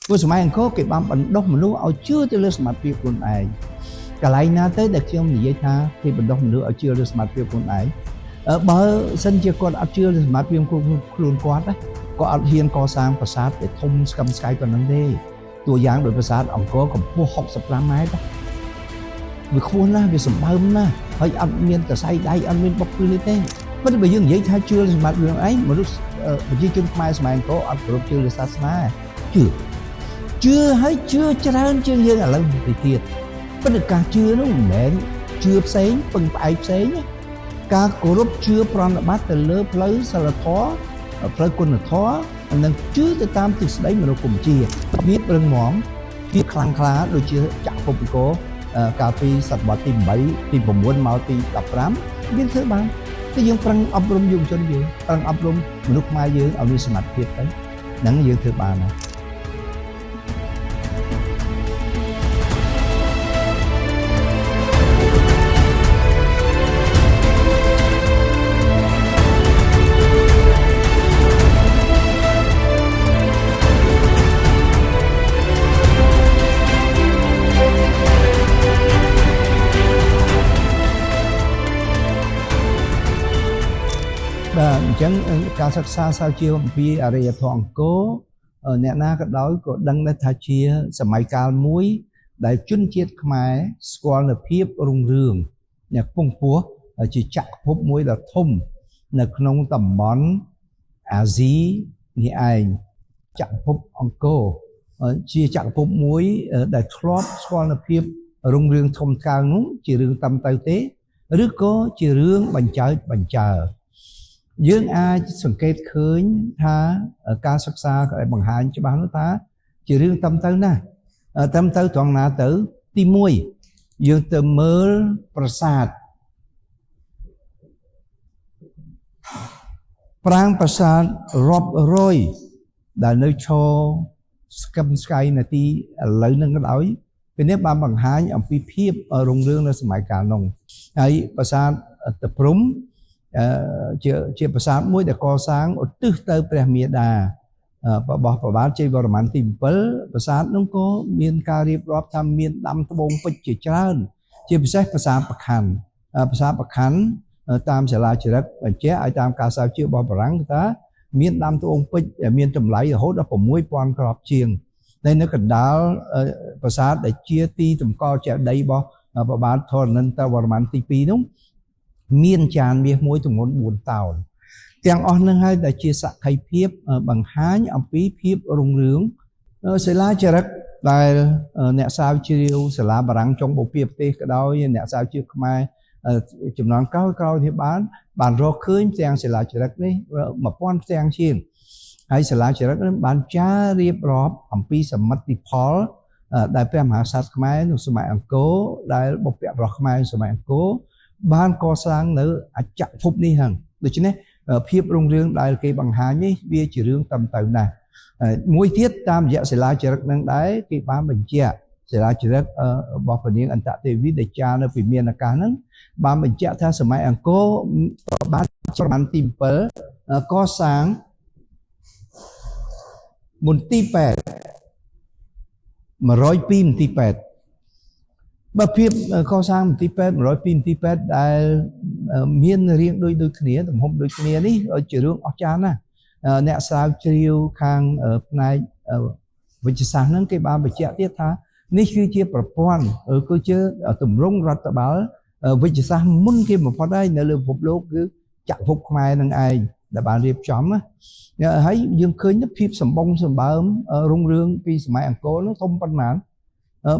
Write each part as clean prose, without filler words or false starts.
ព្រោះសម័យអង្គរគេបានបណ្ដុះមនុស្សឲ្យជឿទៅលើសមត្ថភាពខ្លួនឯងកន្លែងណាទៅដែលខ្ញុំនិយាយថាគេបណ្ដុះមនុស្សឲ្យជឿលើសមត្ថភាពខ្លួនឯងបើសិនជាគាត់អត់ជឿលើសមត្ថភាពខ្លួនគាត់ក៏អត់ហ៊ានកសាងប្រាសាទដែលធំស្កឹមស្កៃប៉ុណ្ណឹងទេតួយ៉ាងដោយប្រាសាទអង្គរកម្ពស់65ម៉ែត្រវាខ្ពស់ណាស់វាសម្បើមណាស់ហើយអត់មានកសែដៃអត់មានបុកព្រឹងទេប៉ុន្តែបើយើងនិយាយថាជឿលើសមត្ថភាពខ្លួនឯងមនុស្សប្រជាជនខ្មែរសម័យអង្គរអត់គោរពជឿលើសាសនាជឿហើយជឿច្រើនជាងយើងឥឡូវទៅទៀតប៉ុន្តែការជឿនោះមិនមែនជឿផ្សេងពឹងផ្អែកផ្សេងការគោរពជឿប្រណិប័តទៅលើផ្លូវសិលធម៌ផ្លូវគុណធម៌និងជឿទៅតាមទិសដៅមនោគមវិជ្ជាវារឹងមាំវាខ្លាំងក្លាដូចជាចក្រភពអង្គរកាលពីសតវត្សទី8ទី9មកទី15យើងធ្វើបានគឺយើងប្រឹងអប់រំយុវជនយើងប្រឹងអប់រំមនុស្សខ្មែរយើងឲ្យមានសមត្ថភាពទៅហ្នឹងយើងធ្វើបានហើយបាទអញ្ចឹងការសិក្សាស្រាវជ្រាវអំពីអរិយធម៌អង្គរអ្នកណាក៏ដោយក៏ដឹងដែរថាជាសម័យកាលមួយដែលជនជាតិខ្មែរស្គាល់នូវភាពរុងរឿងអ្នកពងពោះជាចក្រភពមួយដ៏ធំនៅក្នុងតំបន់អាស៊ីនេះឯងចក្រភពអង្គរជាចក្រភពមួយដែលធ្លាប់ស្គាល់នូវភាពរុងរឿងធំកើងនោះជារឿងតាមទៅទេឬក៏ជារឿងបញ្ចើបញ្ចើយើងអាចសង្កេតឃើញថាការសិក្សាដែលបង្ហាញច្បាស់នោះថាជារឿងតាមទៅណាតាមទៅត្រង់ណាទៅទី1យើងទៅមើលប្រាសាទប្រាង្គប្រាសាទរាប់រយដែលនៅឈរស្កឹមស្កៃនាទីឥឡូវហ្នឹងក៏ដោយពេលនេះបានបង្ហាញអំពីភាពរុងរឿងនៅសម័យកាលនោះហើយប្រាសាទតាព្រំជាប្រាសាទមួយដែលកសាងឧទ្ទិសទៅព្រះមាតារបស់ព្រះបាទជ័យវរ្ម័នទី7ប្រាសាទនោះក៏មានការរៀបរាប់ថាមានដាំត្បូងពេជ្រជាច្រើនជាពិសេសប្រាសាទប្រខ័ណ្ឌតាមសាលាចារឹកបញ្ជាក់ឲ្យតាមការស្រាវជ្រាវរបស់បារាំងថាមានដាំត្បូងពេជ្រមានតម្លៃរហូតដល់ 6000 គ្រាប់ជាងនៅកណ្ដាលប្រាសាទដែលជាទីតម្កល់ចេតិយរបស់ព្រះបាទធរណិនទវរ្ម័នទី2នោះមានចានមាសមួយទម្ងន់4តោនទាំងអស់នឹងហើយដែលជាសក្ខីភាពបង្ហាញអំពីភាពរុងរឿងសិលាចារឹកដែលអ្នកស្រាវជ្រាវសាលាបារាំងចុងបូព៌ាប្រទេសក៏ដោយអ្នកស្រាវជ្រាវខ្មែរចំនួនក្រោយនេះបានរកឃើញផ្ទាំងសិលាចារឹកនេះ1000ផ្ទាំងជាងហើយសិលាចារឹកនេះបានចាររៀបរាប់អំពីសមិទ្ធផលដែលព្រះមហាក្សត្រខ្មែរនៅសម័យអង្គរដែលបុព្វបុរសខ្មែរសម័យអង្គរបានកសាងនៅអចក្រភពនេះហ្នឹងដូច្នេះភាពរុងរឿងដែលគេបង្ហាញនេះវាជារឿងតាមទៅណាស់មួយទៀតតាមរយៈសិលាចារឹកនឹងដែរគេបានបញ្ជាក់សិលាចារឹករបស់ព្រះនាងអន្តទេវីដែលចារនៅពីមានអាកាសហ្នឹងបានបញ្ជាក់ថាសម័យអង្គរបានប្រមាណទី7កសាងមន្ទីរពេទ្យ102មន្ទីរពេទ្យបើភាពកសាងមន្ទីរពេទ្យ102មន្ទីរពេទ្យដែលមានរាងដូចគ្នាទំហំដូចគ្នានេះជារឿងអស្ចារ្យណាស់អ្នកស្រាវជ្រាវខាងផ្នែកវិទ្យាសាស្ត្រហ្នឹងគេបានបញ្ជាក់ទៀតថានេះគឺជាប្រព័ន្ធគឺជាទម្រង់រដ្ឋបាលវិទ្យាសាស្ត្រមុនគេបំផុតហើយនៅលើពិភពលោកគឺចក្រភពខ្មែរនឹងឯងដែលបានរៀបចំហើយយើងឃើញភាពសម្បងសម្បើមរុងរឿងពីសម័យអង្គរនោះធំប៉ុន្មាន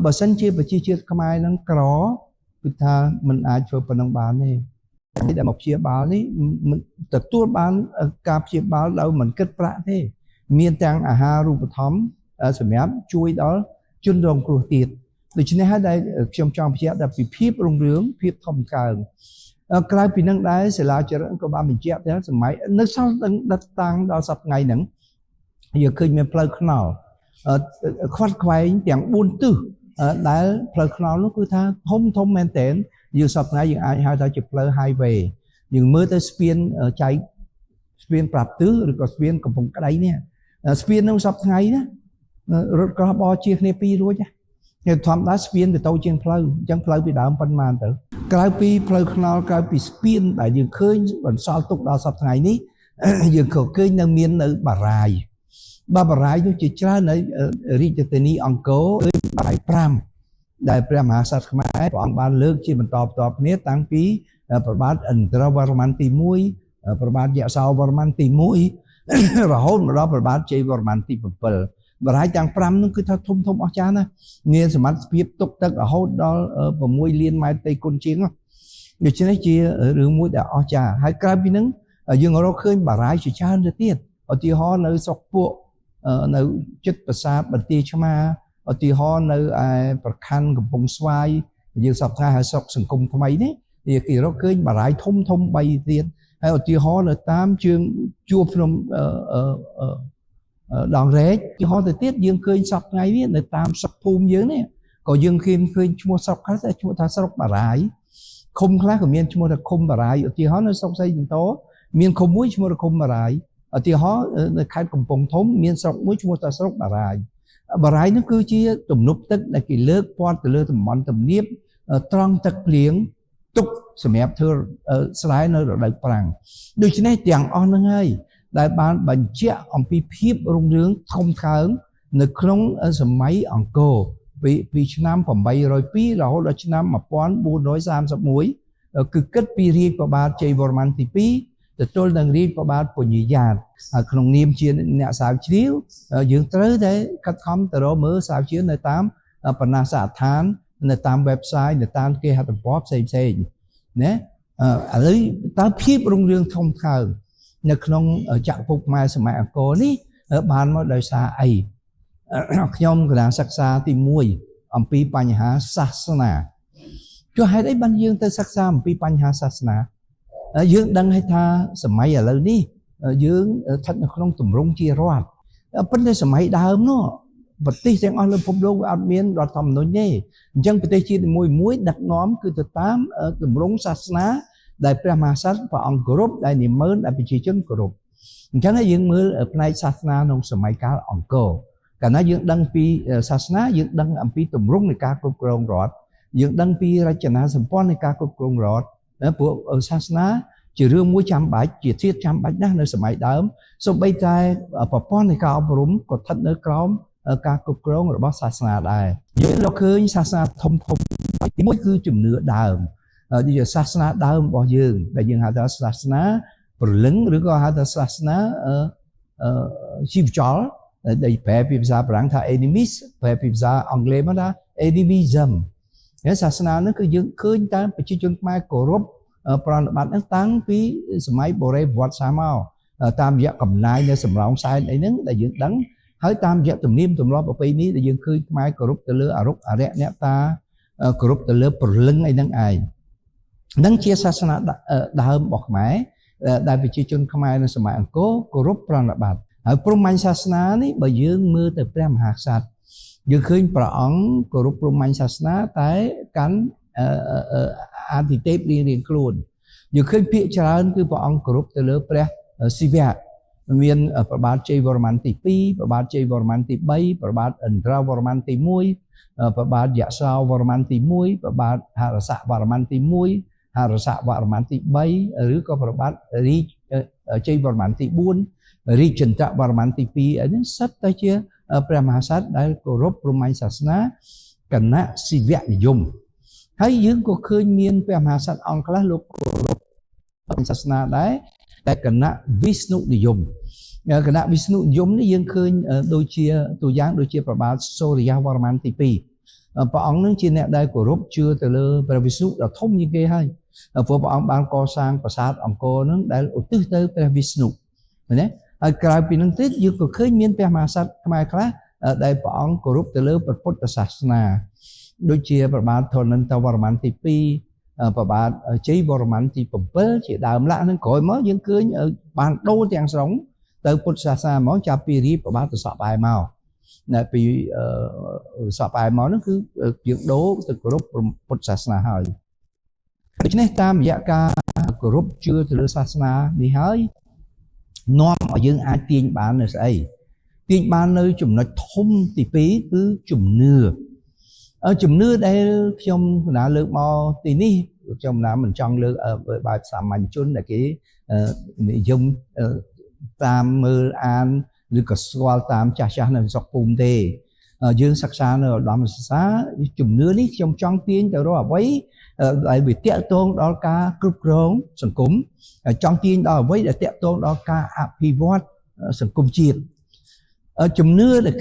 បើសិនជាប្រជាជាតិខ្មែរនឹងក្រគឺថាមិនអាចធ្វើប៉ុណ្ណឹងបានទេដែលមកព្យាបាលនេះមិនទទួលបានការព្យាបាលដោយមិនគិតប្រាក់ទេមានទាំងអាហារូបត្ថម្ភសម្រាប់ជួយដល់ជនរងគ្រោះទៀតដូច្នេះហើយដែលខ្ញុំចង់បញ្ជាក់ថាពីភាពរុងរឿងភាពធំកើងក្រៅពីនឹងដែរសាលាចារឹកក៏បានបញ្ជាក់ថាសម័យនៅសល់ដិតតាំងដល់សប្តាហ៍ថ្ងៃហ្នឹងយើងឃើញមានផ្លូវថ្នល់ខ្វាត់ខ្វែងទាំង4ទិសដែលផ្លូវថ្នល់នោះគឺថាធំមែនទែនយើងសប្តាហ៍ថ្ងៃយើងអាចហៅថាជាផ្លូវ highway យើងមើលទៅស្ពានចែកស្ពានប្រាប់ទិសឬក៏ស្ពានកំពង់ក្ដីនេះស្ពាននោះសប្តាហ៍ថ្ងៃណា រត់ក្រោះបជាគ្នាពីររួចគេធម្មតាស្ពានទៅតូចជាងផ្លូវអញ្ចឹងផ្លូវពីដើមប៉ុន្មានទៅក្រៅពីផ្លូវថ្នល់ក្រៅពីស្ពានដែលយើងឃើញបន្សល់ទុកដល់សប្តាហ៍នេះយើងក៏ឃើញនៅមាននៅបារាយនោះជាច្រើននៅរាជធានីអង្គរបារាយ5ដែលព្រះមហាក្សត្រខ្មែរព្រះអង្គបានលើកជាបន្តបន្ទាប់គ្នាតាំងពីព្រះបាទឥន្ទ្រវរ្ម័នទី1ព្រះបាទយសោវរ្ម័នទី1រហូតមកដល់ព្រះបាទជ័យវរ្ម័នទី7បារាយទាំង5នោះគឺថាធំអស្ចារ្យណាស់មានសមត្ថភាពទប់ទឹករហូតដល់6លានម៉ែត្រផ្ទៃគុណជាងដូច្នេះជារឿងមួយដែលអស្ចារ្យហើយក្រៅពីហ្នឹងយើងរកឃើញបារាយជាច្រើនទៅទៀតឧទាហរណ៍នៅស្រុកពួកនៅចិត្តប្រាសាទបន្ទាយឆ្មាឧទាហរណ៍នៅឯប្រខណ្ឌកំពង់ស្វាយយើងសពថាហើយស្រុកសង្គមថ្មីនេះគេរកឃើញបារាយធំ3ទៀតហើយឧទាហរណ៍នៅតាមជើងជួរភ្នំដងរែកឧទាហរណ៍ទៅទៀតយើងឃើញសពថ្ងៃនេះនៅតាមស្រុកភូមិយើងនេះក៏យើងឃើញឈ្មោះស្រុកខ្លះតែឈ្មោះថាស្រុកបារាយឃុំខ្លះក៏មានឈ្មោះថាឃុំបារាយឧទាហរណ៍នៅស្រុកសីបន្ទរមានឃុំមួយឈ្មោះថាឃុំបារាយឧទាហរណ៍នៅខេត្តកំពង់ធំមានស្រុកមួយឈ្មោះថាស្រុកបារាយនោះគឺជាទំនប់ទឹកដែលគេលើកព័ទ្ធទៅលើតំបន់ទំនាបត្រង់ទឹកភ្លៀងទុកសម្រាប់ធ្វើស្រែនៅរដូវប្រាំងដូច្នេះទាំងអស់ហ្នឹងហើយដែលបានបញ្ជាក់អំពីភាពរុងរឿងធំធើងនៅក្នុងសម័យអង្គរពីឆ្នាំ802រហូតដល់ឆ្នាំ1431គឺគិតពីរាជព្រះបាទជ័យវរ្ម័នទី2ទទួលនឹងរាជព្រះបាទពញ្ញាយ៉ាតហើយក្នុងនាមជាអ្នកស្រាវជ្រាវយើងត្រូវតែខិតខំទៅរកមើលស្រាវជ្រាវនៅតាមបណ្ណាសាស្ត្រដ្ឋាននៅតាម website នៅតាមគេហទំព័រផ្សេងណាឥឡូវតើភាពរុងរឿងធំធើងនៅក្នុងចក្រភពខ្មែរសម័យអង្គរនេះបានមកដោយសារអីខ្ញុំកណាសិក្សាទី1អំពីបញ្ហាសាសនាចុះហេតុអីបានយើងទៅសិក្សាអំពីបញ្ហាសាសនាយើងដឹងហើយថាសម័យឥឡូវនេះយើងស្ថិតនៅក្នុងទម្រង់ជារដ្ឋប៉ុន្តែសម័យដើមនោះប្រទេសទាំងអស់លើពិភពលោកវាអត់មានរដ្ឋធម្មនុញ្ញទេអញ្ចឹងប្រទេសជាតិនីមួយដឹកនាំគឺទៅតាមទម្រង់សាសនាដែលព្រះមហាក្សត្រព្រះអង្គគោរពដែលនិមឺនដែលប្រជាជនគោរពអញ្ចឹងយើងមើលផ្នែកសាសនាក្នុងសម័យកាលអង្គរកាលណាយើងដឹងពីសាសនាយើងដឹងអំពីទម្រង់នៃការគ្រប់គ្រងរដ្ឋយើងដឹងពីរចនាសម្ព័ន្ធនៃការគ្រប់គ្រងរដ្ឋព្រោះសាសនាជារឿងមួយចាំបាច់ជាធាតុចាំបាច់ណាស់នៅសម័យដើមសូម្បីតែប្រព័ន្ធនៃការអប់រំក៏ស្ថិតនៅក្រោមការគ្រប់គ្រងរបស់សាសនាដែរយើងរកឃើញសាសនាធំទីមួយគឺជំនឿដើមជាសាសនាដើមរបស់យើងដែលយើងហៅថាសាសនាព្រលឹងឬក៏ហៅថាសាសនាជីវចលដែលប្រែពីភាសាបារាំងថា animis ប្រែពីភាសាអង់គ្លេសមកថា animism សាសនានោះគឺយើងឃើញតាមប្រជាជនខ្មែរគោរពប្រណិប័តហ្នឹងតាំងពីសម័យបុរេប្រវត្តិសាស្ត្រមកតាមរយៈកំណាយនៅសំរោងសែនអីហ្នឹងដែលយើងដឹងហើយតាមរយៈទំនៀមទម្លាប់ប្រពៃណីដែលយើងឃើញខ្មែរគោរពទៅលើអរុក្ខអរិយអ្នកតាគោរពទៅលើព្រលឹងអីហ្នឹងឯងនឹងជាសាសនាដើមរបស់ខ្មែរដែលប្រជាជនខ្មែរនៅសម័យអង្គរគោរពប្រណិប័តហើយព្រហ្មញ្ញសាសនានេះបើយើងមើលទៅព្រះមហាក្សត្រយើងឃើញព្រះអង្គគោរពព្រហ្មញ្ញសាសនាតែកាន់អាទិទេពរៀងៗខ្លួនយើងឃើញពាក្យច្រើនគឺព្រះអង្គគោរពទៅលើព្រះសិវៈមានព្រះបាទជ័យវរ្ម័នទី2ព្រះបាទជ័យវរ្ម័នទី3ព្រះបាទឥន្ទ្រវរ្ម័នទី1ព្រះបាទយសោវរ្ម័នទី1ព្រះបាទហរសវរ្ម័នទី1ហរសវរ្ម័នទី3ឬក៏ព្រះបាទរាជជ័យវរ្ម័នទី4រាជចន្ទវរ្ម័នទី2ហ្នឹងសិតតែជាព្រះមហាក្សត្រដែលគោរពព្រហ្មញ្ញសាសនាគណៈសិវនិយមហើយយើងក៏ឃើញមានព្រះមហាក្សត្រអង្គខ្លះលោកគោរពសាសនាដែរតែគណៈវិស្ណុនិយមគណៈវិស្ណុនិយមនេះយើងឃើញដូចជាตัวយ៉ាងដូចជាព្រះបាទសូរ្យវរ្ម័នទី2ព្រះអង្គនឹងជាអ្នកដែលគោរពជឿទៅលើព្រះវិស្ណុដ៏ធំជាងគេហើយព្រោះព្រះអង្គបានកសាងប្រាសាទអង្គរនឹងដែលឧទ្ទិសទៅព្រះវិស្ណុណាហើយក្រៅពីនឹងទៀតយើងក៏ឃើញមានព្រះមហាក្សត្រខ្មែរខ្លះដែលព្រះអង្គគោរពទៅលើព្រះពុទ្ធសាសនាដូចជាព្រះបាទធននន្តវរ្ម័នទី2ព្រះបាទជ័យវរ្ម័នទី7ជាដើមឡាក់នឹងក្រោយមកយើងឃើញបានដូរទាំងស្រុងទៅពុទ្ធសាសនាហ្មងចាប់ពីរាជព្រះបាទទសបែមកនៅពីសបែមកនោះគឺយើងដូរទៅគោរពពុទ្ធសាសនាហើយដូច្នេះតាមរយៈការគោរពជឿទៅលើសាសនានេះហើយនាំឲ្យយើងអាចទាញបាននៅស្អី ទាញបាននៅចំណុចធំទី2គឺជំនឿជំនឿដែលខ្ញុំបណ្ដាលើកមកទីនេះខ្ញុំបណ្ដាមិនចង់លើកបែបសាមញ្ញជនដែលគេនិយមតាមមើលអានឬក៏ស្គាល់តាមចាស់នៅស្រុកភូមិទេយើងសិក្សានៅឧត្តមសិក្សាជំនឿនេះខ្ញុំចង់ទាញទៅរកអ្វីដែលវាតាក់ទងដល់ការគ្រប់គ្រងសង្គមចង់ទាញដល់អ្វីដែលតាក់ទងដល់ការអភិវឌ្ឍសង្គមជាតិជំនឿដែល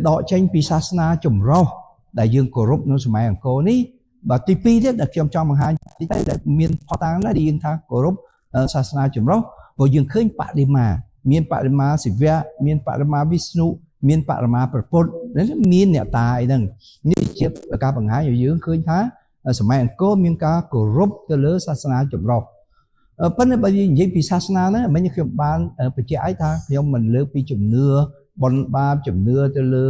ដកចេញពីសាសនាចម្រុះដែលយើងគោរពនៅសម័យអង្គរនេះបាទទី2ទៀតដែលខ្ញុំចង់បង្ហាញទីតែដែលមានផតតាំងណាដែលយើងថាគោរពសាសនាចម្រុះព្រោះយើងឃើញបដិមាមានបដិមាសិវៈមានបដិមាវិស្ណុមានបដិមាព្រះពុទ្ធមានអ្នកតាអីហ្នឹងនេះជាការបង្ហាញឲ្យយើងឃើញថាសម័យអង្គរមានការគោរពទៅលើសាសនាចម្រុះប៉ុន្តែបើនិយាយពីសាសនាហ្នឹងមិញខ្ញុំបានបញ្ជាក់ឲ្យថាខ្ញុំមិនលើកពីជំនឿបនបាបជំនឿទៅលើ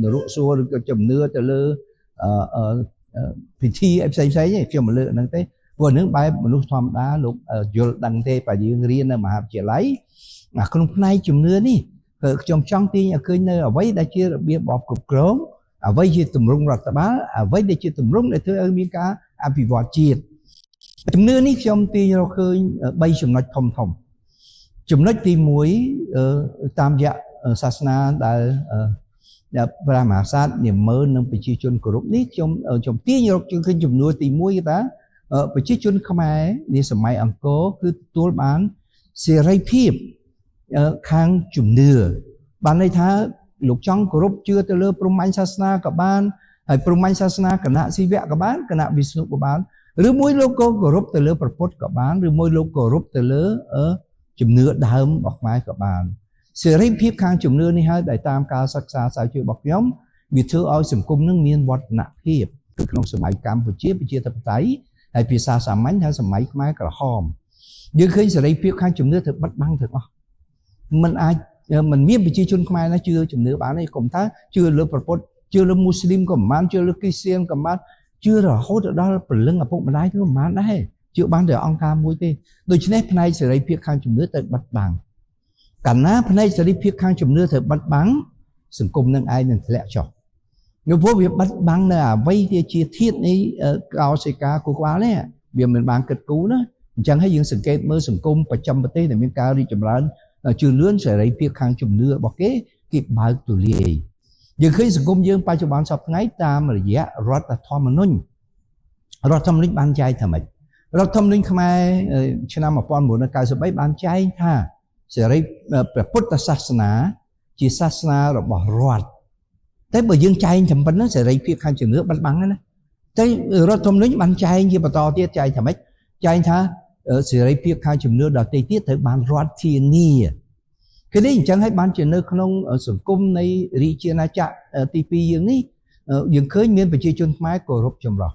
នរកសួរឬក៏ជំនឿទៅលើពិធីផ្សេងៗទេខ្ញុំមិនលើកហ្នឹងទេព្រោះហ្នឹងបែបមនុស្សធម្មតាលោកយល់ដឹងទេបើយើងរៀននៅមហាវិទ្យាល័យក្នុងផ្នែកជំនឿនេះខ្ញុំចង់ទាញឲ្យឃើញនៅអ្វីដែលជារបៀបរបស់គ្រប់គ្រងអ្វីជាទម្រង់រដ្ឋបាលអ្វីដែលជាទម្រង់ដែលធ្វើឲ្យមានការអភិវឌ្ឍជាតិជំនឿនេះខ្ញុំទាញរកឃើញ3ចំណុចធំចំណុចទី1តាមរយៈសាសនាដែលព្រះមហាក្សត្រនិមឺននិងប្រជាជនគោរពនេះខ្ញុំទាញរកឃើញជំនឿទី1គឺថាប្រជាជនខ្មែរនាសម័យអង្គរគឺទទួលបានសេរីភាពខាងជំនឿបានន័យថាលោកចង់គោរពជឿទៅលើព្រហ្មញ្ញសាសនាក៏បានហើយព្រហ្មញ្ញសាសនាគណៈសិវៈក៏បានគណៈវិស្ណុក៏បានឬមួយលោកក៏គោរពទៅលើព្រះពុទ្ធក៏បានឬមួយលោកគោរពទៅលើជំនឿដើមរបស់ខ្មែរក៏បានសេរីភាពខាងជំនឿនេះហើយដែលតាមការសិក្សាស្រាវជ្រាវរបស់ខ្ញុំវាធ្វើឲ្យសង្គមនឹងមានវឌ្ឍនភាពគឺក្នុងសម័យកម្ពុជាប្រជាធិបតេយ្យហើយភាសាសាមញ្ញថាសម័យខ្មែរក្រហមយើងឃើញសេរីភាពខាងជំនឿត្រូវបាត់បង់ទាំងអស់មិនមានប្រជាជនខ្មែរណាជឿជំនឿបានទេកុំថាជឿលើព្រះពុទ្ធជឿលើមូស្លីមក៏មិនបានជឿលើគ្រីស្ទានក៏មិនបានជឿរហូតដល់ព្រលឹងឪពុកម្ដាយទៅមិនបានដែរជឿបានតែអង្គការមួយទេដូច្នេះផ្នែកសេរីភាពខាងជំនឿត្រូវបាត់បង់កាលណាផ្នែកសេរីភាពខាងជំនឿត្រូវបាត់បង់សង្គមនឹងឯងនឹងធ្លាក់ចុះនៅព្រោះវាបាត់បង់នៅអ្វីដែលជាធាតុនេះកោសិកាគូក្បាលនេះវាមិនបានគិតគូរណាអញ្ចឹងហើយយើងសង្កេតមើលសង្គមប្រចាំប្រទេសដែលមានការរីកចម្រើនជឿនលឿនសេរីភាពខាងជំនឿរបស់គេបើកទូលាយយើងឃើញសង្គមយើងបច្ចុប្បន្នសពថ្ងៃតាមរយៈរដ្ឋធម្មនុញ្ញបានចែកថាម៉េចរដ្ឋធម្មនុញ្ញខ្មែរឆ្នាំ1993បានចែងថាសេរីព្រះពុទ្ធសាសនាជាសាសនារបស់រដ្ឋតែបើយើងចែងតែប៉ុណ្្នឹងសេរីភាពខាងជំនឿបាត់បង់ហើយណាតែរដ្ឋធម្មនុញ្ញបានចែងជាបន្តទៀតចែងថាម៉េចចែងថាសេរីភាពខាងជំនឿដទៃទៀតត្រូវបានរដ្ឋធានាគឺនេះអញ្ចឹងហើយបានជានៅក្នុងសង្គមនៃរាជាណាចក្រទី2យើងនេះយើងឃើញមានប្រជាជនខ្មែរគោរពចម្រុះ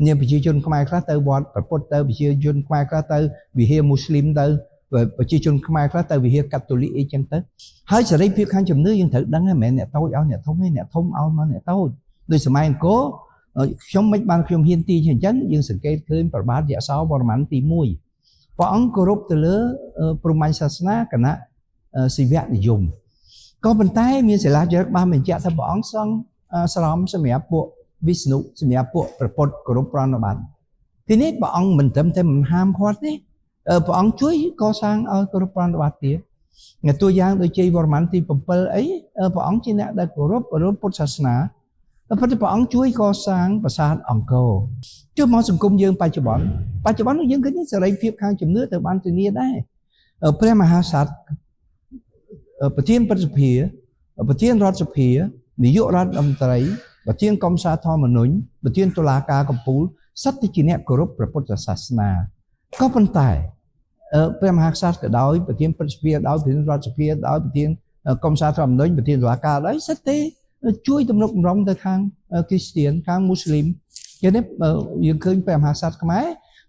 មានប្រជាជនខ្មែរខ្លះទៅវត្តព្រះពុទ្ធទៅប្រជាជនខ្មែរខ្លះទៅវិហារមូស្លីមទៅប្រជាជនខ្មែរខ្លះទៅវិហារកាតូលិកអីចឹងទៅហើយសេរីភាពខាងជំនឿយើងត្រូវដឹងហ្នឹងមិនមែនអ្នកតូចឲ្យអ្នកធំទេអ្នកធំឲ្យមកអ្នកតូចដោយសម័យអង្គរខ្ញុំមិនបានខ្ញុំហ៊ានទីអញ្ចឹងយើងសង្កេតឃើញប្របាទយសោវរ្ម័នទី1ព្រះអង្គគោរពទៅលើព្រហ្មញ្ញសាសនាគណៈសិវៈនិយមក៏ប៉ុន្តែមានសិលាចារឹកបានបញ្ជាក់ថាព្រះអង្គសង់ស្រមសម្រាប់ពួកវិស្ណុសម្រាប់ពួកព្រះពុទ្ធគោរពប្រណិប័តទីនេះព្រះអង្គមិនត្រឹមតែមិនហាមឃាត់ទេព្រះអង្គជួយកសាងឲ្យគោរពប្រណិប័តទៀតនៅតួយ៉ាងដូចជ័យវរ្ម័នទី7អីព្រះអង្គជាអ្នកដែលគោរពពុទ្ធសាសនាប៉ុន្តែព្រះអង្គជួយកសាងប្រាសាទអង្គរជួយមកសង្គមយើងបច្ចុប្បន្នយើងឃើញសេរីភាពខាងជំនឿត្រូវបានធានាដែរព្រះមហាក្សត្រប្រធានព្រឹទ្ធសភាប្រធានរដ្ឋសភានាយករដ្ឋមន្ត្រីប្រធានគណៈសាធម្មនុញ្ញប្រធានតុលាការកំពូលសិតតែជាអ្នកគោរពព្រះពុទ្ធសាសនាក៏ប៉ុន្តែព្រះមហាក្សត្រក៏ដោយប្រធានព្រឹទ្ធសភាដោយប្រធានរដ្ឋសភាដោយប្រធានគណៈសាធម្មនុញ្ញប្រធានតុលាការដោយសិតតែជួយទំនុកបំរុងទៅខាងគ្រីស្ទានខាងមូស្លីមចឹងនេះយើងឃើញព្រះមហាក្សត្រខ្មែរ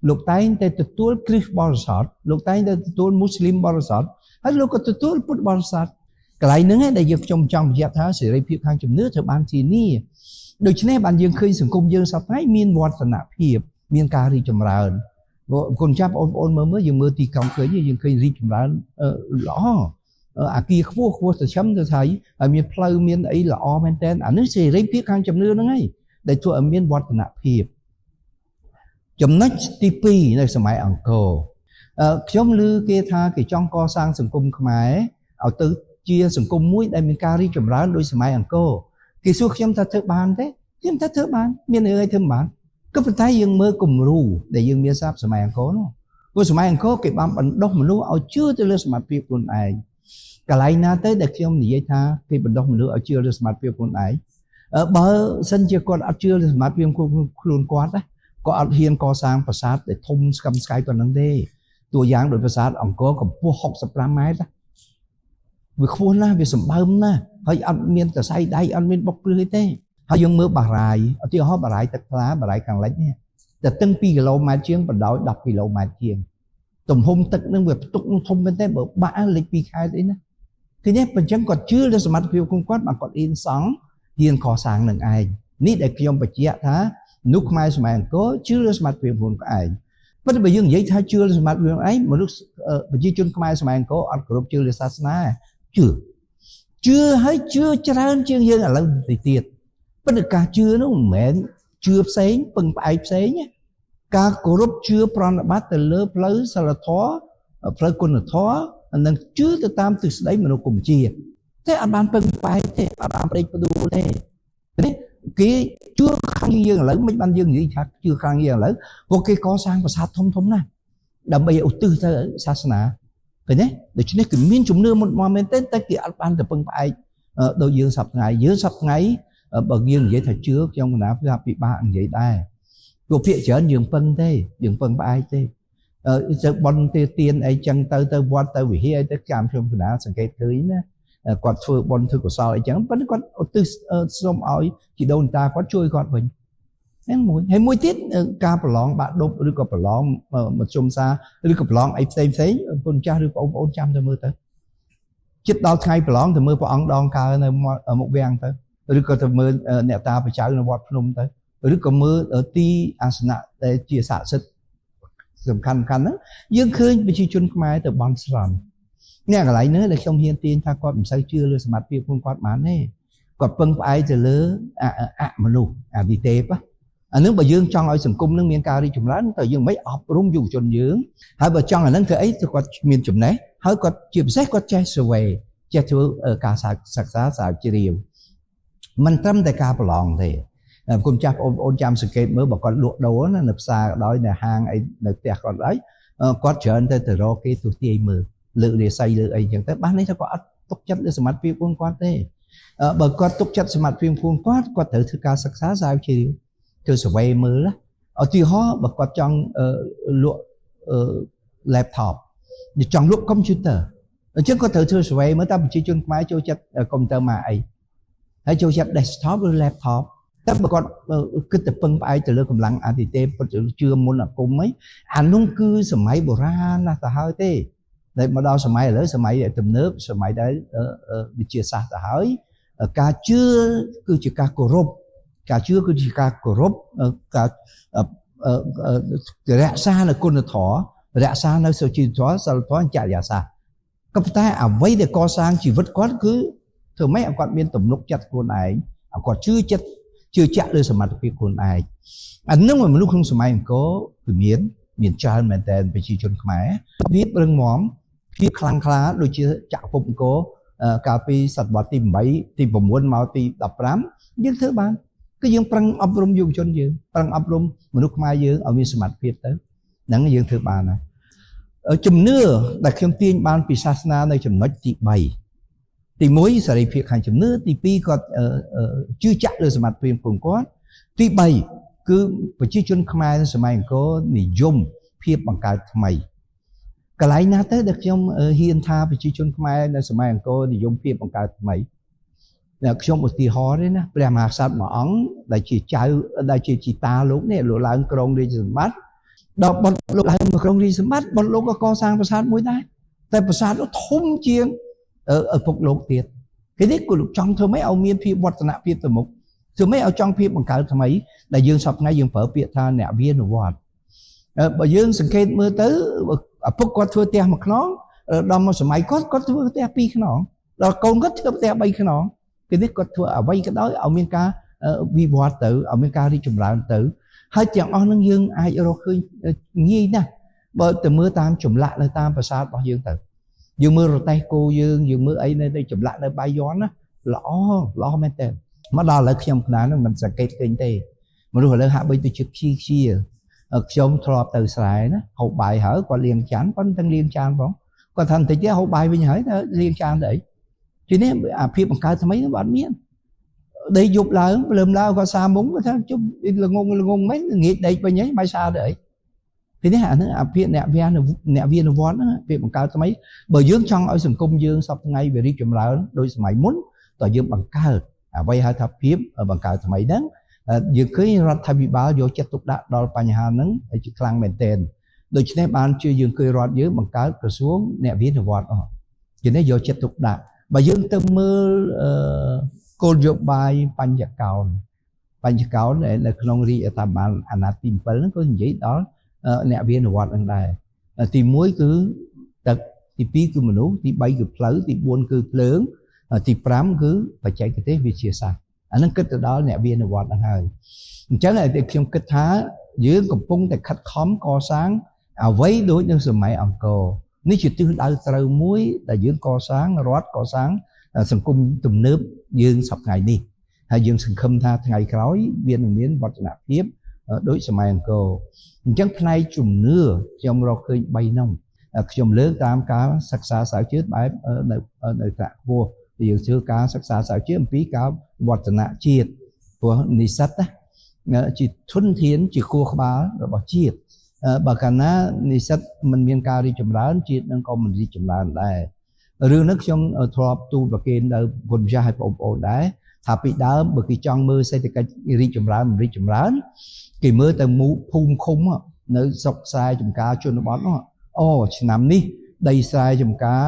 លោកតែងតែទទួលគ្រីស្ទបរិស័ទលោកតែងតែទទួលមូស្លីមបរិស័ទហើយលោកក៏ទទួលពុទ្ធបរិស័ទកន្លែងហ្នឹងដែលខ្ញុំចង់បញ្ជាក់ថាសេរីភាពខាងជំនឿត្រូវបានធានាដូច្នេះបានយើងឃើញសង្គមយើងសប្តាហ៍មានវឌ្ឍនភាពមានការរីកចម្រើនគុណចាស់បងប្អូនមើលយើងមើលទីក្រុងឃើញយើងឃើញរីកចម្រើនល្អ អាគារខ្ពស់ទៅឈឹមទៅថៃហើយមានផ្លូវមានអីល្អមែនតើអានេះសេរីភាពខាងជំនឿហ្នឹងហើយដែលធ្វើឲ្យមានវឌ្ឍនភាពចំណុចទី2នៅសម័យអង្គរខ្ញុំឮគេថាគេចង់កសាងសង្គមខ្មែរឲ្យទៅជាសង្គមមួយដែលមានការរីកចម្រើនដោយសម័យអង្គរគេសួរខ្ញុំថាធ្វើបានទេខ្ញុំថាធ្វើបានមានរឿងអីធ្វើបានក៏ប៉ុន្តែយើងមើលគំរូដែលយើងមានស្រាប់សម័យអង្គរនោះព្រោះសម័យអង្គរគេបានបណ្ដុះមនុស្សឲ្យជឿទៅលើសមត្ថភាពខ្លួនឯងកន្លែងណាទៅដែលខ្ញុំនិយាយថាគេបណ្ដុះមនុស្សឲ្យជឿលើសមត្ថភាពខ្លួនឯងបើសិនជាគាត់អត់ជឿលើសមត្ថភាពខ្លួនគាត់ណាក៏អត់ហ៊ានកសាងប្រាសាទដែលធំស្កឹមស្កៃប៉ុណ្ណឹងទេតួយ៉ាងដោយប្រាសាទអង្គរកម្ពស់65ម៉ែត្រវាខ្ពស់ណាស់វាសម្បើមណាស់ហើយអត់មានសរសៃដៃអត់មានបុកព្រឹសទេហើយយើងមើលបារាយឧទាហរណ៍បារាយទឹកថ្លាបារាយខាងលិចនេះតែទឹង2គីឡូម៉ែត្រជាងបណ្ដោយ10គីឡូម៉ែត្រជាងទំហំទឹកនឹងវាផ្ទុកធំមែនទេបើបាក់លិច2ខែអីណាគឺនេះបញ្ចឹងគាត់ជឿលើសមត្ថភាពของគាត់បានគាត់អ៊ីនសង់ហ៊ានកសាងនឹងឯងនេះដែលខ្ញុំបញ្ជាក់ថាមនុស្សខ្មែរសម័យអង្គរជឿលើសមត្ថភាពខ្លួនឯងប៉ុន្តែបើយើងនិយាយថាជឿលើសមត្ថភាពឯងមនុស្សប្រជាជនខ្មែរសម័យអង្គរអត់គោរពជឿលើសាសនាជឿហើយជឿច្រើនជាងយើងឥឡូវទៅទៀតប៉ុន្តែការជឿនោះមិនមែនជឿផ្សេងពឹងផ្អែកផ្សេងការគោរពជឿប្រណិប័តទៅលើផ្លូវសិលធម៌ផ្លូវគុណធម៌និងជឿទៅតាមទិសដៅមនោគមវិជ្ជាតែអត់បានពឹងផ្អែកទេអត់បានប្រេកផ្ដួលទេនេះគេជឿខាងយើងឥឡូវមិនបានយើងនិយាយថាជឿខាងយើងឥឡូវពួកគេកសាងប្រាសាទធំណាស់ដើម្បីឧទ្ទិសទៅសាសនាឃើញទេដូច្នេះគឺមានជំនឿមុនមកមែនទេតែគេអត់បានទៅពឹងផ្អែកដោយយើងសប្តាហ៍យើងសប្តាហ៍បើយើងនិយាយថាជឿខ្ញុំកណាថាពិបាកនិយាយដែរព្រោះភាគច្រើនយើងពឹងទេយើងពឹងផ្អែកទេទៅបន់ទេទៀនអីចឹងទៅវត្តទៅវិហារអីទៅចាំខ្ញុំកណាសង្កេតឃើញណាគាត់ធ្វើបន់ធ្វើកុសលអីចឹងប៉ុន្តែគាត់ឧទ្ទិសសូមឲ្យជីដូនតាគាត់ជួយគាត់វិញហ្នឹងមួយហើយមួយទៀតការប្រឡងបាក់ដប់ឬក៏ប្រឡងមជ្ឈមសាឬក៏ប្រឡងអីផ្សេងគុណចាស់ឬបងប្អូនចាំទៅមើលទៅចិត្តដល់ថ្ងៃប្រឡងទៅមើលព្រះអង្គដងកើនៅមុខវាំងទៅឬក៏ទៅមើលអ្នកតាបច្ចៅនៅវត្តភ្នំទៅឬក៏មើលទីអាសនៈដែលជាស័ក្តិសិទ្ធិសំខាន់ហ្នឹងយើងឃើញប្រជាជនខ្មែរទៅបន់ស្រន់អ្នកកន្លែងនេះដែលខ្ញុំហ៊ានទាញថាគាត់មិនសូវជឿលើសមត្ថភាពខ្លួនគាត់បានទេគាត់ពឹងផ្អែកទៅលើអមនុស្សអាវិទេពអានឹងបើយើងចង់ឲ្យសង្គមនឹងមានការរីកចម្រើនតើយើងមិនអប់រំយុវជនយើងហើយបើចង់អានឹងធ្វើអីទៅគាត់មានចំណេះហើយគាត់ជាពិសេសគាត់ចេះ survey ចេះធ្វើការសិក្សាស្រាវជ្រាវមិនត្រឹមតែការប្រឡងទេគុំចាស់បងប្អូនចាំសង្កេតមើលបើគាត់លក់ដូរណានៅផ្សារក៏ដោយនៅហាងអីនៅផ្ទះគាត់ហើយគាត់ច្រើនទៅរកគេទស្សទាយមើលលើករាសីលើកអីចឹងទៅបាននេះថាគាត់អត់ទុកចិត្តលើសមត្ថភាពខ្លួនគាត់ទេបើគាត់ទុកចិត្តសមត្ថភាពខ្លួនគាត់ត្រូវធ្វើការសិក្សាស្រាវជ្រាវធ្វើ survey មើលឧទាហរណ៍បើគាត់ចង់លក់ laptop ចង់លក់ computer អញ្ចឹងគាត់ត្រូវធ្វើ survey មើលតើប្រជាជនខ្មែរចូលចិត្ត computer មកអីហើយចូលចិត្ត desktop ឬ laptop តែបើគាត់គិតទៅពឹងផ្អែកទៅលើកម្លាំងអាទិទេពជឿមុនអាគមអីអានោះគឺសម័យបុរាណណាស់ទៅហើយទេតែមកដល់សម័យឥឡូវសម័យទំនើបសម័យដែលវិទ្យាសាស្ត្រទៅហើយការជឿគឺជាការគោរពការជឿគឺជាការគោរពការរក្សានៅគុណធម៌រក្សានៅសុជីវធម៌សិលធម៌ចរិយាសាស្ត្រក៏ប៉ុន្តែអ្វីដែលកសាងជីវិតគាត់គឺធ្វើម៉េចឲ្យគាត់មានទំនុកចិត្តខ្លួនឯងឲ្យគាត់ជឿជាក់លើសមត្ថភាពខ្លួនឯងអានឹងមនុស្សក្នុងសម័យអង្គរគឺមានច្រើនមែនតើប្រជាជនខ្មែរវារឹងមាំភាពខ្លាំងក្លាដូចជាចក្រភពអង្គរកាលពីសតវត្សទី8ទី9មកទី15យើងធ្វើបានគឺយើងប្រឹងអប់រំយុវជនយើងប្រឹងអប់រំមនុស្សខ្មែរយើងឲ្យមានសមត្ថភាពទៅហ្នឹងយើងធ្វើបានហើយជំនឿដែលខ្ញុំទាញបានពីសាសនានៅចំណុចទី3ទី1សេរីភាពខាងជំនឿទី2គាត់ជឿជាក់លើសមត្ថភាពของគាត់ទី3គឺប្រជាជនខ្មែរសម័យអង្គរនិយមភាពបង្កើតថ្មីកន្លែងណាទៅដែលខ្ញុំហ៊ានថាប្រជាជនខ្មែរនៅសម័យអង្គរនិយមភាពបង្កើតថ្មីខ្ញុំឧទាហរណ៍ទេណាព្រះមហាក្សត្រមួយអង្គដែលជាចៅដែលជាជីតាលោកនេះលោកឡើងក្រុងរាជសម្បត្តិដល់បុតលោកឡើងមកក្រុងរាជសម្បត្តិបុតលោកក៏កសាងប្រាសាទមួយដែរតែប្រាសាទនោះធំជាងឪពុកលោកទៀតគេនេះគឺលោកចង់ធ្វើម៉េចឲ្យមានភាពវឌ្ឍនភាពទៅមុខធ្វើម៉េចឲ្យចង់ភាពបង្កើតថ្មីដែលយើងសពថ្ងៃយើងប្រើពាក្យថាអ្នកវានុវត្តបើយើងសង្កេតមើលទៅឪពុកគាត់ធ្វើផ្ទះមួយខ្នង ដល់មកសម័យគាត់ធ្វើផ្ទះ2ខ្នងដល់កូនគាត់ធ្វើផ្ទះ3ខ្នងពេលនេះគាត់ធ្វើអ្វីក៏ដោយឲ្យមានការវិវត្តទៅឲ្យមានការរីកចម្រើនទៅហើយទាំងអស់នឹងយើងអាចរកឃើញងាយណាស់បើទៅមើលតាមចម្លាក់នៅតាមប្រាសាទរបស់យើងទៅយើងមើលរទេះគោយើងមើលអីនៅចម្លាក់នៅបាយ័នណាល្អមែនតើមកដល់ឥឡូវខ្ញុំខ្នានឹងមិនសង្កេតឃើញទេមនុស្សឥឡូវហាក់បីទៅជាខ្ជាខ្ញុំធ្លាប់ទៅស្រែណាហូបបាយហើយគាត់លាងចានប៉ុន្តែលាងចានផងគាត់ថាបន្តិចទៀតហូបបាយវិញហើយទៅលាងចានទៅអីទីនេះអាភាពបង្កើតថ្មីនោះអត់មានដេកយប់ឡើងព្រលឹមឡើងគាត់សាមុំគាត់ថាជុំល្ងងមិនងាកដេកវិញហើយបាយសាទៅអីទីនេះអានឹងអាភាពអ្នកវានវត្តហ្នឹងភាពបង្កើតថ្មីបើយើងចង់ឲ្យសង្គមយើងសពថ្ងៃវារីកចម្រើនដូចសម័យមុនតើយើងបង្កើតអ្វីហៅថាភាពបង្កើតថ្មីហ្នឹងយើងឃើញរដ្ឋាភិបាលយកចិត្តទុកដាក់ដល់បញ្ហាហ្នឹងឲ្យជាខ្លាំងមែនទែនដូច្នេះបានជាយើងឃើញរដ្ឋយើងបង្កើតក្រសួងអ្នកវិនវត្តជានេះយកចិត្តទុកដាក់បើយើងទៅមើលគោលនយោបាយបញ្ញកោណនៅក្នុងរាជរដ្ឋាភិបាលអាណត្តិទី7ហ្នឹងក៏និយាយដល់អ្នកវិនវត្តហ្នឹងដែរទី1គឺទឹកទី2គឺមនុស្សទី3គឺផ្លូវទី4គឺភ្លើងទី5គឺបច្ចេកទេសវិទ្យាសាស្ត្រអានឹងគិតទៅដល់អ្នកវិនវត្តហ្នឹងហើយអញ្ចឹងខ្ញុំគិតថាយើងកំពុងតែខិតខំកសាងអ្វីដូចនៅសម័យអង្គរនេះជាទិសដៅត្រូវមួយដែលយើងកសាងរដ្ឋកសាងសង្គមទំនើបយើងសប្តាហ៍នេះហើយយើងសង្ឃឹមថាថ្ងៃក្រោយវានឹងមានវឌ្ឍនភាពដូចសម័យអង្គរអញ្ចឹងផ្នែកជំនឿខ្ញុំរកឃើញ3នោះខ្ញុំលើកតាមការសិក្សាស្រាវជ្រាវបែបនៅថ្នាក់ខ្ពស់យើងធ្វើការសិក្សាស្រាវជ្រាវអំពីការវឌ្ឍនជាតិព្រោះនិស្សិតជាធនធានជាគួរក្បាលរបស់ជាតិបើកាលណានិស្សិតមិនមានការរីកចម្រើនជាតិនឹងក៏មិនរីកចម្រើនដែររឿងនេះខ្ញុំធ្លាប់ទូលប្រគេនដល់គុណម្ចាស់ឲ្យបងប្អូនដែរថាពីដើមបើគេចង់មើលសេដ្ឋកិច្ចរីកចម្រើនគេមើលទៅភូមិឃុំនៅស្រុកស្រែចម្ការជនបទនោះឆ្នាំនេះដីស្រែចម្ការ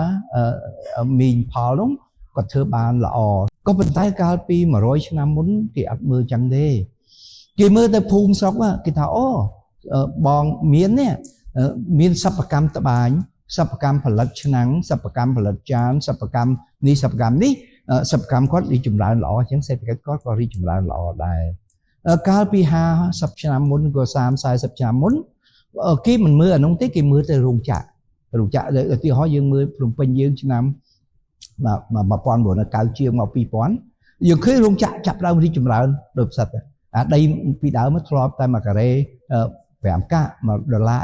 មីងផលនោះគាត់ធ្វើបានល្អក៏ប៉ុន្តែកាលពី100ឆ្នាំមុនគេអត់មើលចឹងទេគេមើលទៅភូមិស្រុកគេថាបងមានសិប្បកម្មត្បាញសិប្បកម្មផលិតឆ្នាំងសិប្បកម្មផលិតចានសិប្បកម្មនេះសិប្បកម្មនេះសិប្បកម្មគាត់រីកចម្រើនល្អអញ្ចឹងសេដ្ឋកិច្ចគាត់ក៏រីកចម្រើនល្អដែរកាលពី50ឆ្នាំមុនក៏30-40ឆ្នាំមុនគេមិនមើលអានោះទេគេមើលទៅរោងចក្រឧទាហរណ៍យើងមើលភ្នំពេញយើងឆ្នាំ1990ជាងមក2000យើងឃើញរោងចក្រចាប់ដើមរីកចម្រើនដូចផ្សិតអាដីពីដើមមកធ្លាប់តែ1ការ៉េ5កាក់$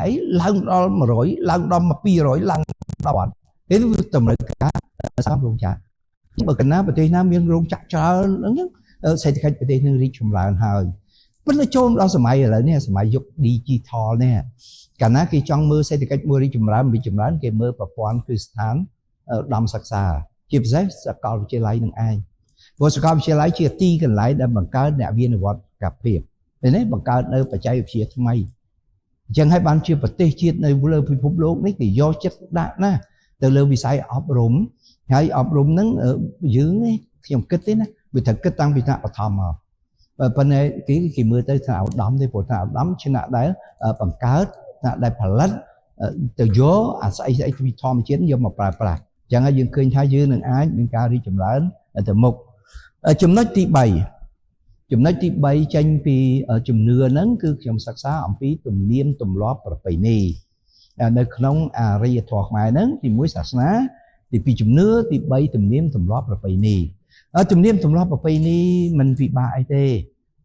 អីឡើងដល់100ឡើងដល់200ឡើងដល់បាត់នេះតម្រូវការសម្រាប់រោងចក្របើកណាប្រទេសណាមានរោងចក្រច្រើនអញ្ចឹងសេដ្ឋកិច្ចប្រទេសនឹងរីកចម្រើនហើយប៉ុន្តែចូលដល់សម័យឥឡូវនេះសម័យយុគ digital នេះកាលណាគេចង់មើលសេដ្ឋកិច្ចមួយរីកចម្រើនគេមើលប្រព័ន្ធគ្រឹះស្ថានដំសិក្សាជាពិសេសសាកលវិទ្យាល័យនឹងឯងព្រោះសាកលវិទ្យាល័យជាទីកន្លែងដែលបង្កើតអ្នកវិនិវត្តកភាពនេះបង្កើតនៅបច្ចេកវិទ្យាថ្មីអញ្ចឹងហើយបានជាប្រទេសជាតិនៅលើពិភពលោកនេះគេយកចិត្តដាក់ណាទៅលើវិស័យអប់រំហើយអប់រំហ្នឹងយើងខ្ញុំគិតទេណាវាត្រូវគិតតាំងពីថ្នាក់បឋមមកប៉ុន្តែគេមើលទៅថ្នាក់ឧត្តមទេព្រោះថ្នាក់ឧត្តមជាថ្នាក់ដែលបង្កើតថ្នាក់ដែលផលិតទៅយកអាស្អីពីធម្មជាតិយកមកប្រើប្រាស់អញ្ចឹងហើយយើងឃើញថាយើងនឹងអាចមានការរីកចម្រើនទៅមុខចំណុចទី3ចេញពីជំនឿហ្នឹងគឺខ្ញុំសិក្សាអំពីទំនៀមទម្លាប់ប្រពៃណីនៅក្នុងអរិយធម៌ខ្មែរហ្នឹងទី1សាសនាទី2ជំនឿទី3ទំនៀមទម្លាប់ប្រពៃណីទំនៀមទម្លាប់ប្រពៃណីមិនពិបាកអីទេ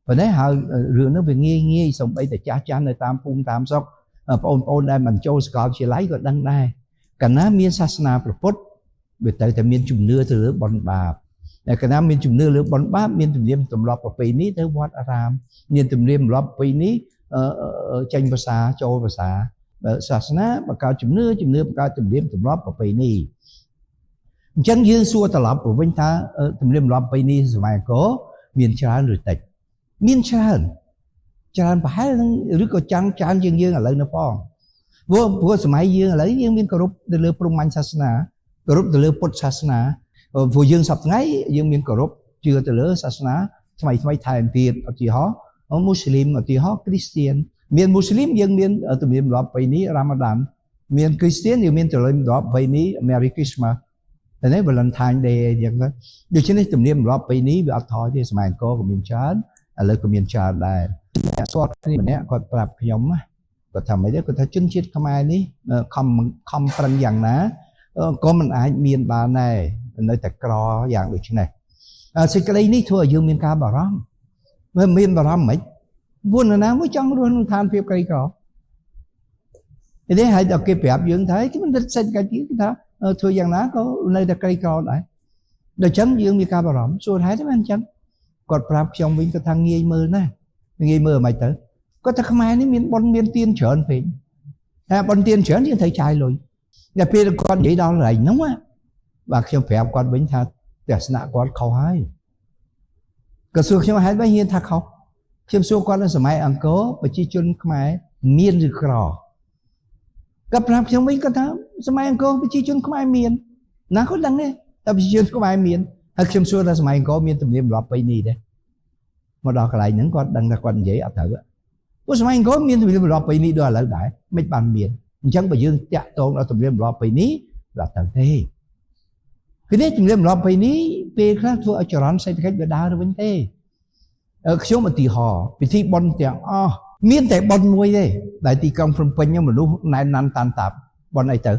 ប៉ុន្តែហើយរឿងហ្នឹងវាងាយសូម្បីតែចាស់នៅតាមភូមិតាមស្រុកបងប្អូនដែលមិនចូលសាកលវិទ្យាល័យក៏ដឹងដែរកាលណាមានសាសនាព្រះពុទ្ធវាត្រូវតែមានជំនឿទៅលើបុណ្យបាបតែកាលណាមានជំនឿលើបុណ្យបាបមានទំនៀមទម្លាប់ប្រពៃណីទៅវត្តអារាមមានទំនៀមទម្លាប់ប្រពៃណីចេញភាសាចូលភាសាសាសនាបង្កើតជំនឿបង្កើតទំនៀមទម្លាប់ប្រពៃណីអញ្ចឹងយើងសួរត្រឡប់ទៅវិញថាទំនៀមទម្លាប់ប្រពៃណីសម័យអង្គរមានច្រើនឬតិចមានច្រើនប្រហែលនឹងឬក៏ច្រើនជាងយើងឥឡូវនៅផងព្រោះសម័យយើងឥឡូវយើងមានគោរពទៅលើព្រហ្មញ្ញសាសនាគោរពទៅលើពុទ្ធសាសនាព្រោះយើងសប្តាហ៍យើងមានគោរពជឿទៅលើសាសនាថ្មីថែមទៀតឧទាហរណ៍មូស្លីមឧទាហរណ៍គ្រីស្ទានមានមូស្លីមយើងមានទំនៀមទម្លាប់ប្រពៃណីរ៉ាម៉ាដាន miền Christian nhiều miền trở lên đó vậy ní Merry Christmasแต่ในValentine Day อย่างนั้นโดยเฉพาะตุ่มเนียมรอบปีนี้แบบทอยที่สมัยก็มีชาร์ดอะไรก็มีชาร์ดได้สอดนี่มันเนี้ยก็ปรับขยมก็ทำให้ได้ก็ถ้าจุนชิดเข้ามานี้คำปรัญญานะก็มันอาจมีบาในในแต่กรออย่างอื่นไหนสิ่งอะไรนี้ทั่วยืมมีการบารมเมื่อมีบารมไหมบุญนะไม่จังรุ่นทานเพียบไกลกรอทีนี้ให้เราเก็บแบบยืมไทยที่มันจะเส้นกันที่ท่าทั่วอย่างนั้นก็ในแต่ไกลกรอได้โดยฉันยืมมีการบารมส่วนท้ายที่มันฉันกดปรับชงวิ่งกระทั่งเงี้ยมือนะเงี้ยมือไม่เต๋อก็ถ้าขมายนี่มีบนมีเตียนเฉินเพลงบนเตียนเฉินที่thầy trai rồi nhà phía con vậy đó là nóng á và khi phép con vĩnh tha để sạ con khâu hai cái số khi mà hai bé hiền tha khâu khi số con là sớm ăn cố và chi chun khmai miên rồi cỏ gặp làm khi mình có thám sớm ăn cố và chi chun khmai miên nó có đắng đấy tập chi chun khmai miên hay khi số là sớm ăn cố miên tụm niệm lọp bay đi đấy mà đó cái này những con đăng là con dễ áp thử á có sớm ăn cố miên tụm niệm lọp bay đi đó là đại mấy bàn miên chẳng bao giờ chạm tôn ở tụm niệm lọp bay ní là tận thế cái đấy tụm niệm lọp bay ní về khác thua ở chỗ rắn xây cách về đá rồi vấn thế ở số mà tì hò vì thi bon tiếng miên tại bon môi đây đại tì công from pin nhưng mà lúc này năn tan tạp bon này tử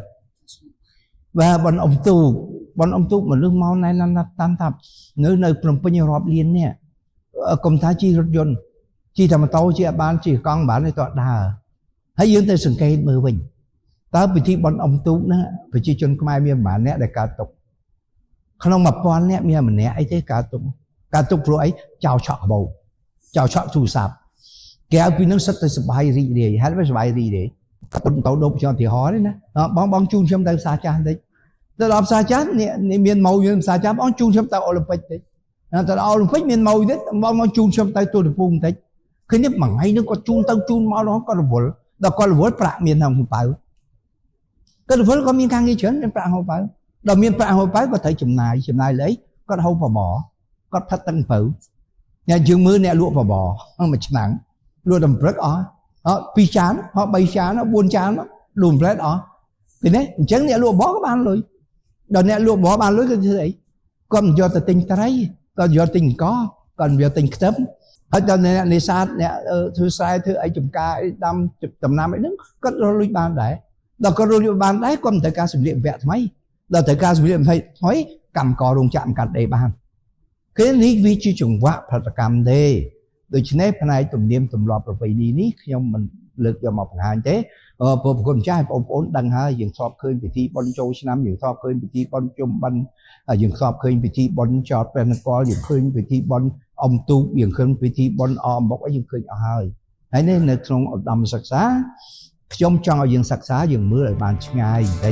và bon ông tu mà lúc mau này năn tan tạp nơi nơi from pin rọp liên nè công thái chi rốt yun chi thầm tàu chi ban chi con bản này tọa đà hãy dưỡng tới sừng cây mưa bình tới vì thi bon ông tu nữa phải chi chun mai miên bản nè để cả tục không mà bon nè miên mình nè ấy thế cả tục rồi chào chọ bầu chào chọn thủ sạp kéo quy nước sắt tới sập bay gì để hát với bài gì để tụng tàu đục cho thì hói đấy nè bong chun trong tay xa cha đấy tôi làm xa cha nè miền màu như xa cha bong chun trong tay Olympic đấy tôi Olympic miền màu đấy bong chun trong tay tôi được vùng đấy khi nếp mà ngay nó có chun máu đó có là vốn đó có là vốn bạc miền nào không phải cái vốn có miền cang nghi chấn miền bạc không phải đầu miền bạc không phải có thể chùm này lấy có đâu vào bỏ có thắt tăng phủ nhà trường mưa nè lụa vào bò mà nặng lụa đầm rất pi chán họ bay chán nó buôn chán nó đùm rất thì đấy chẳng nè lụa bó các bạn rồi đợt nè lụa bó bạn lối cái gì đấy còn do tình thấy còn do tình có còn do tình tấm ở cho nên nè xa nè thứ sai thứ ấy chùm ca đâm chụp tầm năm ấy đứng có đôi ban đấy đó có đôi ban đấy còn thời ca sử dụng vẹt mấy đó thời ca sử dụng thầy nói cầm cò đùng chạm cặt đầy bàn cái này vì chỉ trùng vạ phật cảm đềโดยเฉพาะภายในตุ่มเนียมตุ่มหลอประเพณีนี้ขยมมันเลือกจะมาผ่านเจ้ผมคนใช้ผมโอนดังฮะอย่างสอบเคยพิธีบอลโจชนะอย่างสอบเคยพิธีบอลจมบันอย่างสอบเคยพิธีบอลจอดเป็นกออย่างเคยพิธีบอลอมตูอย่างเคยพิธีบอลอมบอกว่าอย่างเคยเอาให้ไอ้นี่ในตรงดำศักษาขยมจังเอาอย่างศักษาอย่างมืออะไรบานง่ายได้